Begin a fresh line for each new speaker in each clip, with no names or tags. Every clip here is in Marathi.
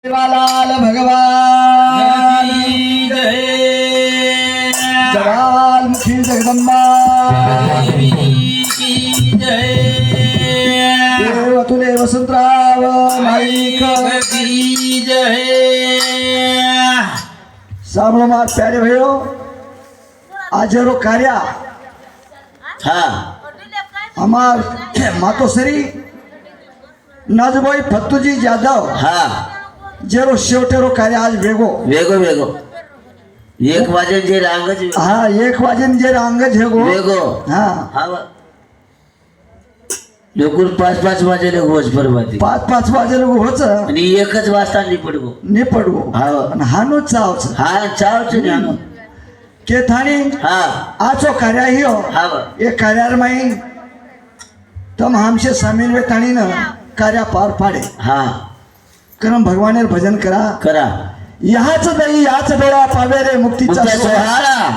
सेवालाल भगवान
की जय।
जवाल मुखी जगदम्बा
देवी की जय।
देव तुले वसंतराव नाईक
की जय।
सामने मार प्यारे भयो आज रो कार्या
हाँ
हमार मातोश्री नाजभाई फत्तूजी जाधव
हाँ
जेरो शेवटेरो कार्य आज वेगो
वेगो वेगो एक वाजन जे रांगच
हा 1 वाजेन जे रांग झेगो
वेगो
हा
हा लोकून 5-5 वाजेले होच परवाती
5-5 वाजेला होच
आणि एकच वाजता निपडगो
निपडगो
हा
आणि हानो चावच
हा चावच नाही
के थाणी
हा
आचो कार्य हियो
हा
एक कार्यार माई तम हमसे शामिल वे थाणी न कार्य पार पाडे
हा
करम भगवानेर भजन करा
करा
याच दही याच डोळा पावे रे मुक्तीचा
मुक्ता
सोहळा
सोहळा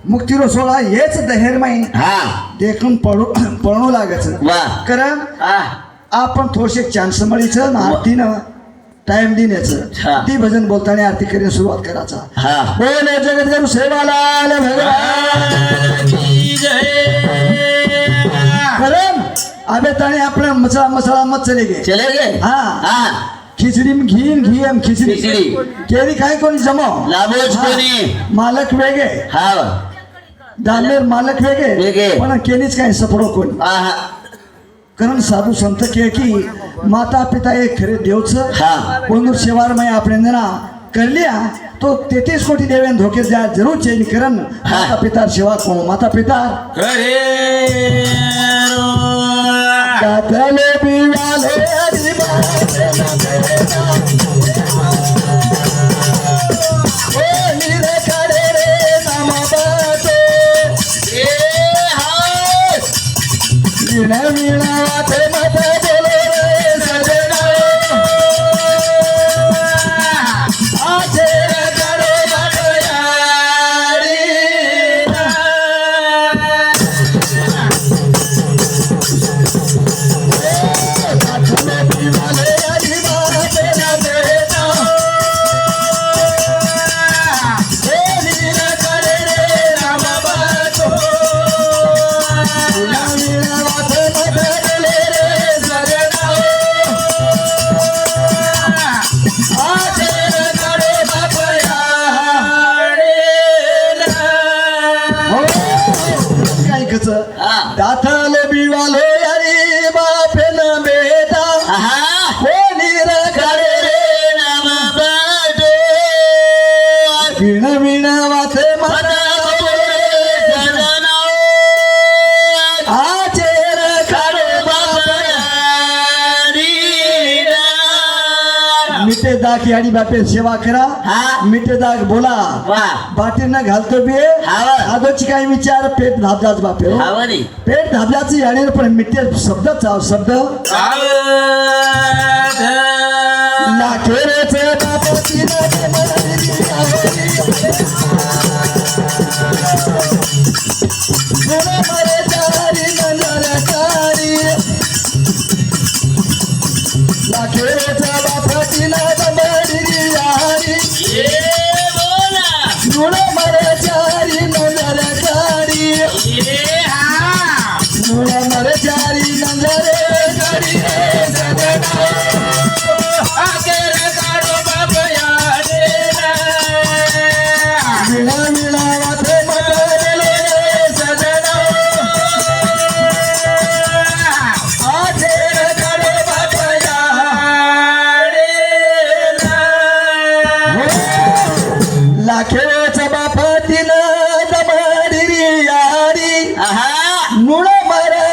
मुक्तीरो सोहळा हेच दहेर माई
हा
देखून पळणू लागायचं
वा
कारण
हा
आपण थोडसे चान्स मळीचं ना आरतीनं टाइम देण्याचं
हा.
ती भजन बोलताना आरती करण्यास सुरुवात करायचा
हा
बोले जगद्गुरु सेवालाल भगवान
की जय।
कारण आबे ताने आपला मसाला मत चले गे
चले गए
हा
हा
खिचडी में घी एम खिचडी
खिचडी.
केरी काय कोणी जमो
लाभोच
हा.
कोणी.
मालक वेगे
हा
दामेर मालक वेगे
वेगे.
पण केलीच काय सपडो कोणी
हा
कारण साधू संत के की माता पिता एक खरे देवच
हा.
कोणूर शेवार मैं आपने जना कर लिया तो 33 कोटी देवेन धोके जा जरूर चेंज करन
हा.
माता पिता सेवा कोण माता पिता
करे
कातले बिवाले हरी बाते ओ नीरे काडे रे नाम बाते वीणा वीणा वाते माता बोले रे सजना आजे काडे बाटयारी कातले बिवाले हरी बाते ना देता ओ नीरे काडे रे नाम बातो वीणा वीणा वाते माता बोले रे सजना आजे काडे बाटयारी काय कच
हा.
दाथल बिवाले हरी बापेन बेटा
हा
कोणी रे काडे रे
नाम बाटो
वीण वीण वाचे माता आचेर काडे मिटे दाग याडी बापे सेवा करा
हा.
मिटे दाग बोला
वा
बाटीनं घालतो बे
हा.
आदोची काय विचार पेट धाबलाच बापे हो.
हावनी
पेट धाबल्याचं याडीवर पण मिटे शब्दच आव शब्द लाखेरचे बापाची नदी मनाली गुण मरे चारी नंदरकारी लाखेरच्या बापाची नदी यारी गुण मरे चारी नंदरकारी गुण मरे चारी नंदरकारी विणा विणा वाते मदले सजना आजे काडे लाखेचा बापातीन दमाडी यारी मुळ मरे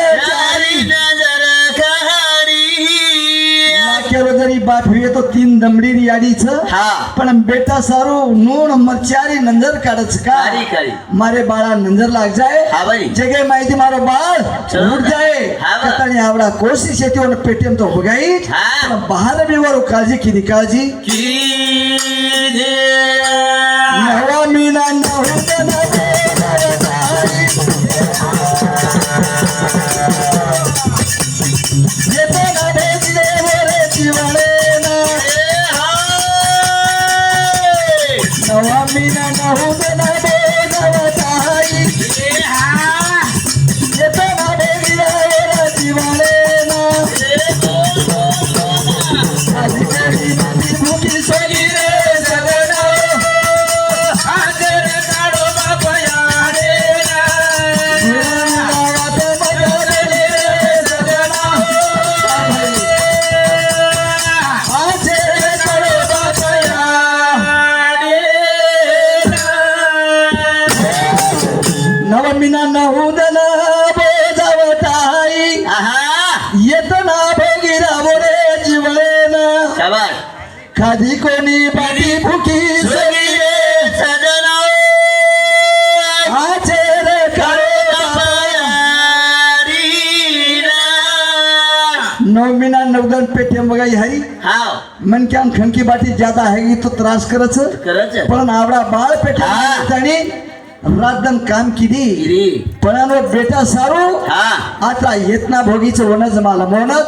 लाखेरो जरी बाप हुए तो 3 दमडी याडीच
हा.
पण बेटा सारू नूण मरचारी नंजर काढच का
काढी, काढी.
मारे बाळा नंजर लाग जाए
हा बाई.
जगे माहिती मारो बाळ
चलो.
उठ जाए
हा बा.
कतानी आवडा कोशिश येते और पेटीएम तो बघाई
हा.
पण बाहेर बिवर काळजी किती काळजी नवा मीना येते ना भेटले बोले जीवने ना नवा मीना नहुदन बोलवताई येतना भेगिरावर जिवाळेना आधी कधी नदी भुकी सोडी रे सगळा
हाजर काढो बापयाडे
गावात बदलले रे सगळा आजे करो बापया नवमीना नहुदन बोलवताई येतना भेगिरावर जिवाळेना
शाबास
कधी कोणी बाटी भुकी सोडी रे
सजना
आचेर करो नवमीना नवदन पेटीएम बघा हरी
हाव
मन क्या खनकी बाटी ज्यादा है तो त्रास करच
खरंच
पण आवडा बाळ
हा.
पेटी रातदन काम किदी
गिरी
पण बेटा सारू
हा
आता येतना भोगीचं वनच मला मोनच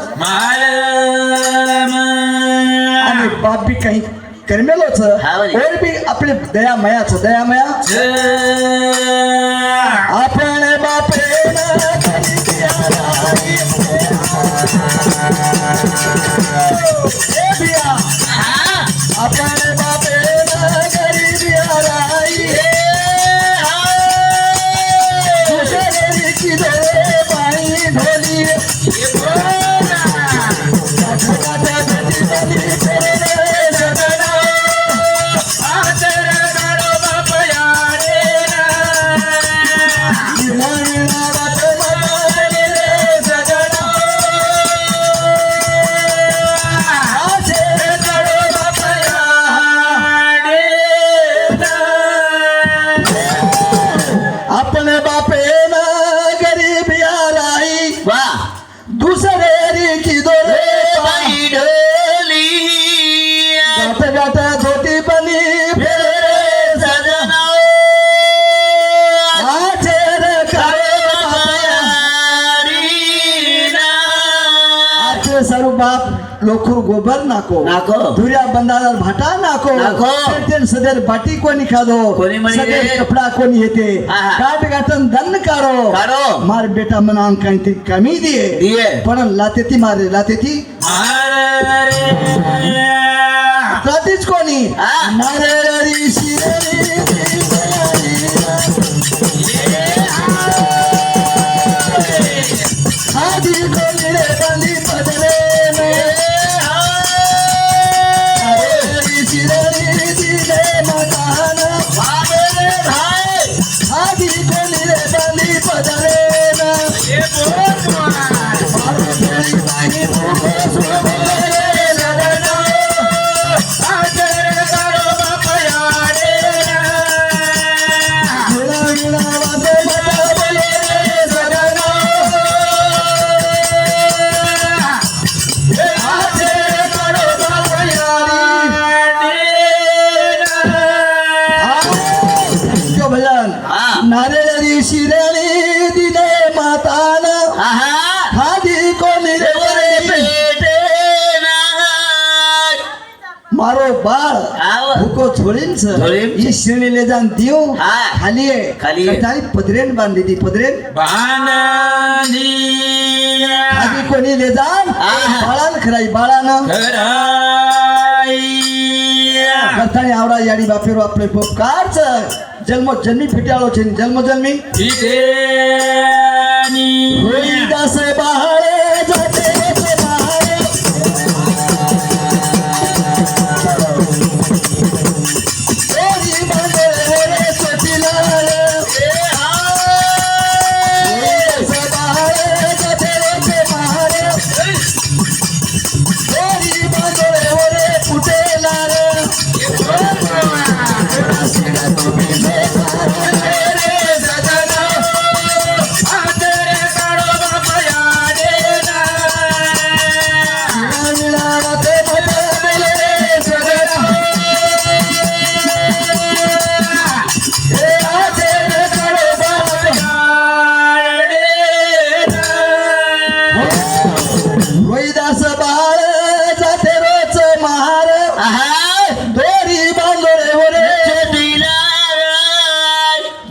आणि बाप बी काही करमेलोच
हा बरी.
और बी आपले दयामयाच दयामया आपण बापे आपण बापे गरीबी हराई दुसऱ्याची डोळे पाणी ढोली आपण बापे ना गरीबी हराई
वा
दुसरे की डोळे
बाई ढोली
गाठ गाठ धोती बनी फेरे
सजना
आचेर आचे सारू बाप लोखर गोबर नाको
नाको.
धुऱ्या बंदार भाटा नाको
नाको.
पेटेन सदर बाटी कोणी खादो
कोणी म्हणे
सदर
रे?
कपडा कोणी येते
आहा.
गाठ गाठन दन काढो
काढो.
मार बेटा मना अंकांती कमी दिए
दिए.
पण लाते ती मारे लाते ती लातीच कोणी
हा.
नारळी शिरली आधी कोणी रे बांधी पदले नारळी शिरली दिले मकान आधी कोणी रे बांधी पदले भजन
हा.
नारळी शिरली दिले मातान आधी कोणी रे बांधी मारो बाळ
आव.
भूको छोडीन
छोडीन.
ही श्रेणीले जाण देऊ
हा.
खाली आहे
खाली आहे.
कटाई पदरेन बांधली ती पदरेन आधी कोणी ले जाण
आहा.
बाळान खराई बाळानं करतानी आवडा याडी बापेरो आपले पोकारच जन्म जन्मी फिट्याळो छे जन्म जन्मी होई दास बाळे जाते ते बाळे होई बाळे रे सोटिला होई दास बाळे जाते ते बाळे होई बाळे रे फुटेला रे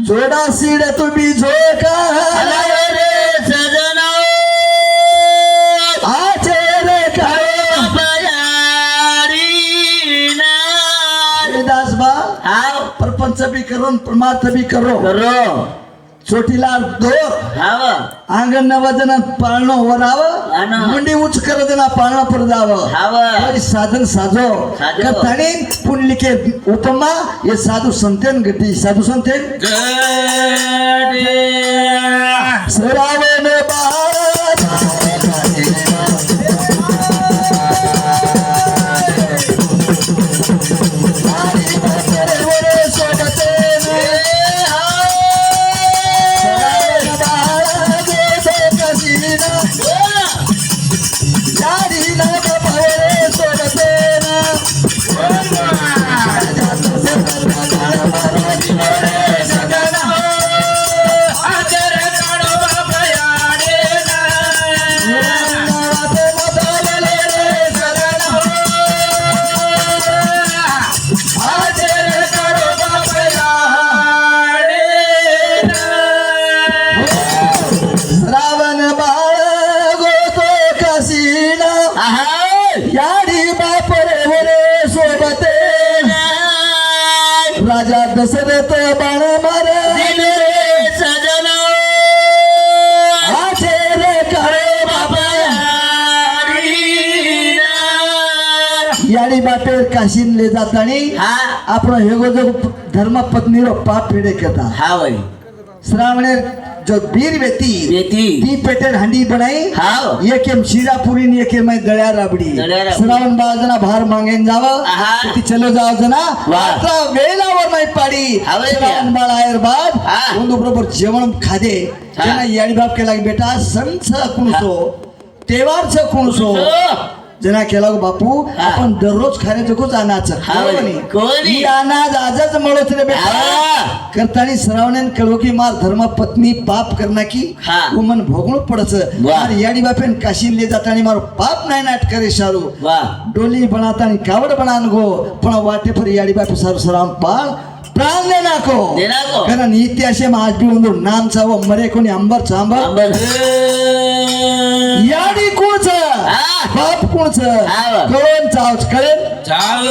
जोडा सीड तुम्ही झोका
रे सजना
आचेर काय दास बा
हाव
परपंच भी करो परमार्थ भी करो
करो
छोटीला दोर
हाव
अंगण नवदन पाळणं वरावं
आणि
मुंडी उच्च करदना पाळणं पडदावं
हाव
तरी साधन साजो
साजो.
करतानी पुंडलिके उपमा हे साधू संतेन गती साधू संतेन श्रावण श्रावण बाळ गोतो कसीना याडी बापरे वरे सोबते राजा दशरथ बाण मार
सजना
आचेर करे बाबा याडी बापेर काशीनले जातानी
हा
आपण हे गोजो धर्म पत्नीरो पाप फेडे करता
हाव
श्रावणे जो बीर व्यती
बेटी
ती पेटेर हंडी बनाई
हाव
एक एम शिरापुरी ने एक एम दळ्या राबडी
दळ्या राबडी.
श्रावण बाजना भार मागेन जावं
आहा.
ती चलो जाव जना
वा.
आता वेळावर नाही पाडी
हाव रे
श्रावण बाळ आयर बाद
हा.
ಒಂದು बरोबर जेवण खादे
हा.
त्यांना याडी बाप केला की बेटा संच कुणसो तेवारच कुणसो जना केला गो बापू
हा.
आपण दररोज खाण्याचं खूप अनाचं
हा. कोणी?
ही अनाज आजच मळत रे बेटा
हा.
करतानी श्रावणेन कळो की मार धर्म पत्नी पाप करना की
हा.
मन भोगणं पडच
वा.
मार याडी बापेन काशीले जातानी मार पाप नाही नाट करे सारू
वा
डोली बनातानी कावड बनान गो पण वाटे पर याडी बापे सारू सराम पाळ प्राण ले नाको
देनाको.
कारण इतिहासे आज बी ಒಂದು नाम चाव मरे कोणी अंबर चांबर
अंबर
याडी कोणच
हा.
बाप कोणच
हा.
कळण चावच कळेल
चाव